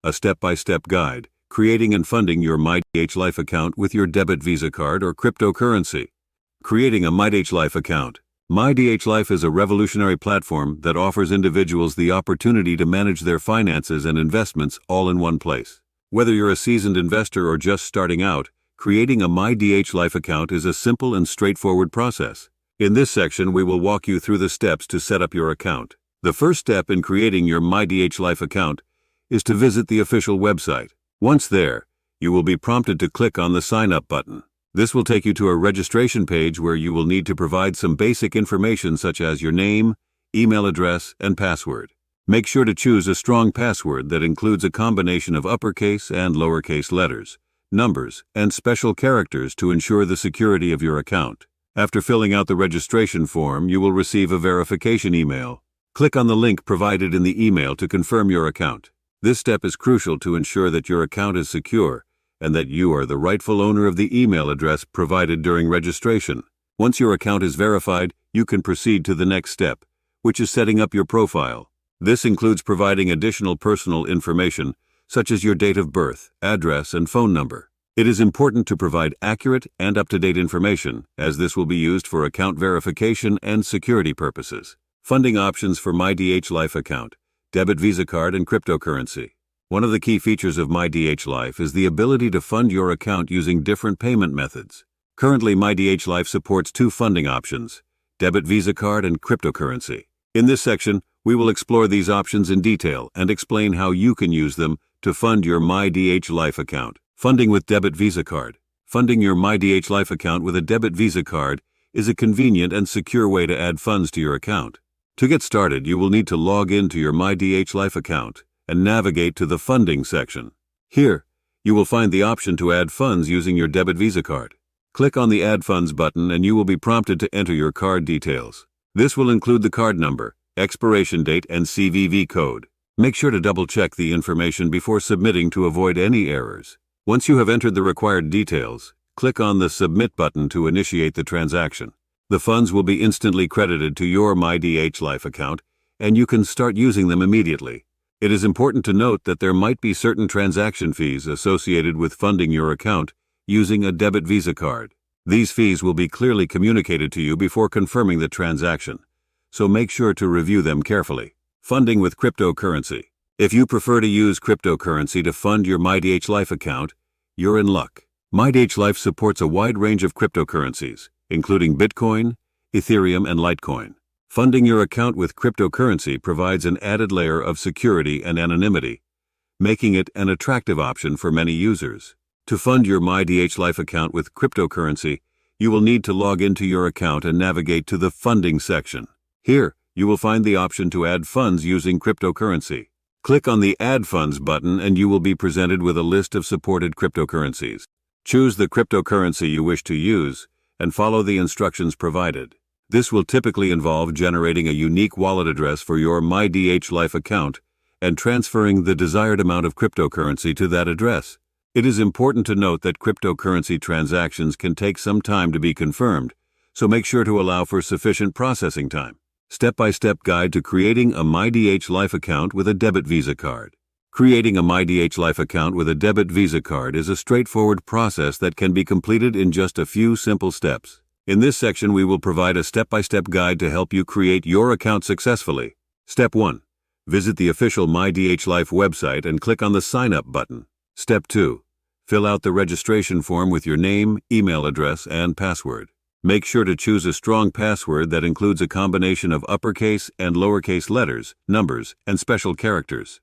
a step-by-step guide, creating and funding your MyDHLife account with your Debit Visa Card or cryptocurrency. Creating a MyDHLife account. MyDHLife is a revolutionary platform that offers individuals the opportunity to manage their finances and investments all in one place. Whether you're a seasoned investor or just starting out, creating a MyDHLife account is a simple and straightforward process. In this section, we will walk you through the steps to set up your account. The first step in creating your MyDHLife account is to visit the official website. Once there, you will be prompted to click on the Sign Up button. This will take you to a registration page where you will need to provide some basic information such as your name, email address, and password. Make sure to choose a strong password that includes a combination of uppercase and lowercase letters, numbers, and special characters to ensure the security of your account. After filling out the registration form, you will receive a verification email. Click on the link provided in the email to confirm your account. This step is crucial to ensure that your account is secure and that you are the rightful owner of the email address provided during registration. Once your account is verified, you can proceed to the next step, which is setting up your profile. This includes providing additional personal information, such as your date of birth, address, and phone number. It is important to provide accurate and up-to-date information, as this will be used for account verification and security purposes. Funding options for MyDHLife account, Debit Visa Card, and cryptocurrency. One of the key features of MyDHLife is the ability to fund your account using different payment methods. Currently, MyDHLife supports two funding options, Debit Visa Card and cryptocurrency. In this section, we will explore these options in detail and explain how you can use them to fund your MyDHLife account. Funding with Debit Visa Card. Funding your MyDHLife account with a Debit Visa Card is a convenient and secure way to add funds to your account. To get started, you will need to log into your MyDHLife account and navigate to the Funding section. Here, you will find the option to add funds using your Debit Visa Card. Click on the Add Funds button and you will be prompted to enter your card details. This will include the card number, expiration date, and CVV code. Make sure to double-check the information before submitting to avoid any errors. Once you have entered the required details, click on the Submit button to initiate the transaction. The funds will be instantly credited to your MyDHLife account, and you can start using them immediately. It is important to note that there might be certain transaction fees associated with funding your account using a Debit Visa Card. These fees will be clearly communicated to you before confirming the transaction, so make sure to review them carefully. Funding with cryptocurrency. If you prefer to use cryptocurrency to fund your MyDHLife account, you're in luck. MyDHLife supports a wide range of cryptocurrencies, including Bitcoin, Ethereum, and Litecoin. Funding your account with cryptocurrency provides an added layer of security and anonymity, making it an attractive option for many users. To fund your MyDHLife account with cryptocurrency, you will need to log into your account and navigate to the Funding section. Here, you will find the option to add funds using cryptocurrency. Click on the Add Funds button and you will be presented with a list of supported cryptocurrencies. Choose the cryptocurrency you wish to use and follow the instructions provided. This will typically involve generating a unique wallet address for your MyDHLife account and transferring the desired amount of cryptocurrency to that address. It is important to note that cryptocurrency transactions can take some time to be confirmed, so make sure to allow for sufficient processing time. Step-by-step guide to creating a MyDHLife account with a Debit Visa Card. Creating a MyDHLife account with a Debit Visa Card is a straightforward process that can be completed in just a few simple steps. In this section, we will provide a step-by-step guide to help you create your account successfully. Step 1. Visit the official MyDHLife website and click on the Sign Up button. Step 2. Fill out the registration form with your name, email address, and password. Make sure to choose a strong password that includes a combination of uppercase and lowercase letters, numbers, and special characters.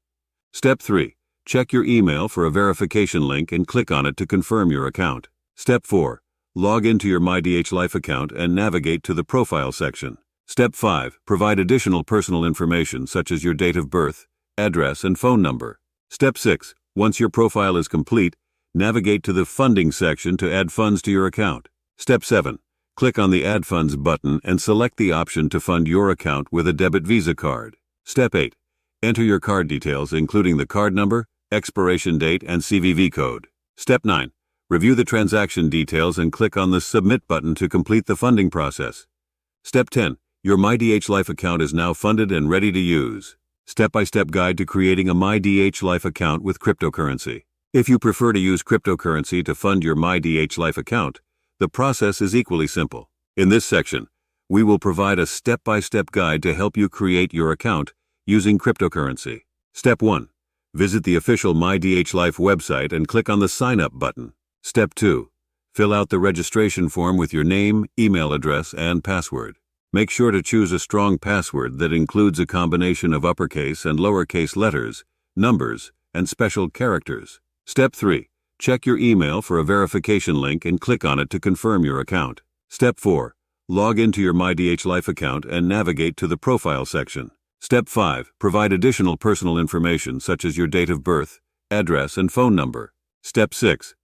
Step 3. Check your email for a verification link and click on it to confirm your account. Step 4. Log into your MyDHLife account and navigate to the Profile section. Step 5. Provide additional personal information such as your date of birth, address, and phone number. Step 6. Once your profile is complete, navigate to the Funding section to add funds to your account. Step 7. Click on the Add Funds button and select the option to fund your account with a Debit Visa Card. Step 8. Enter your card details including the card number, expiration date, and CVV code. Step 9. Review the transaction details and click on the Submit button to complete the funding process. Step 10. Your MyDHLife account is now funded and ready to use. Step-by-step guide to creating a MyDHLife account with cryptocurrency. If you prefer to use cryptocurrency to fund your MyDHLife account, the process is equally simple. In this section, we will provide a step-by-step guide to help you create your account using cryptocurrency. Step 1. Visit the official MyDHLife website and click on the Sign Up button. Step 2. Fill out the registration form with your name, email address, and password. Make sure to choose a strong password that includes a combination of uppercase and lowercase letters, numbers, and special characters. Step 3. Check your email for a verification link and click on it to confirm your account. Step 4. Log into your MyDHLife account and navigate to the Profile section. Step 5. Provide additional personal information such as your date of birth, address, and phone number. Step 6.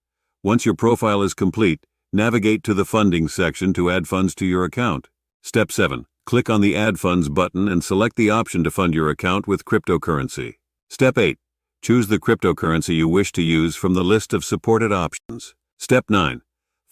Once your profile is complete, navigate to the Funding section to add funds to your account. Step 7. Click on the Add Funds button and select the option to fund your account with cryptocurrency. Step 8. Choose the cryptocurrency you wish to use from the list of supported options. Step 9.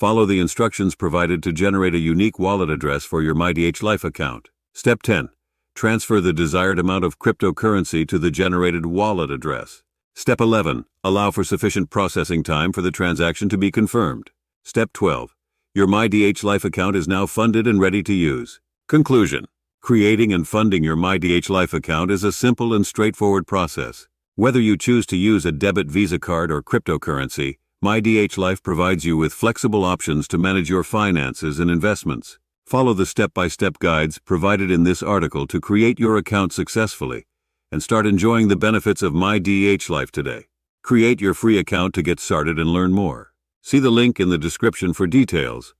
Follow the instructions provided to generate a unique wallet address for your MyDHLife account. Step 10. Transfer the desired amount of cryptocurrency to the generated wallet address. Step 11. Allow for sufficient processing time for the transaction to be confirmed. Step 12. Your MyDHLife account is now funded and ready to use. Conclusion. Creating and funding your MyDHLife account is a simple and straightforward process. Whether you choose to use a debit Visa card or cryptocurrency, MyDHLife provides you with flexible options to manage your finances and investments. Follow the step-by-step guides provided in this article to create your account successfully and start enjoying the benefits of MyDHLife today. Create your free account to get started and learn more. See the link in the description for details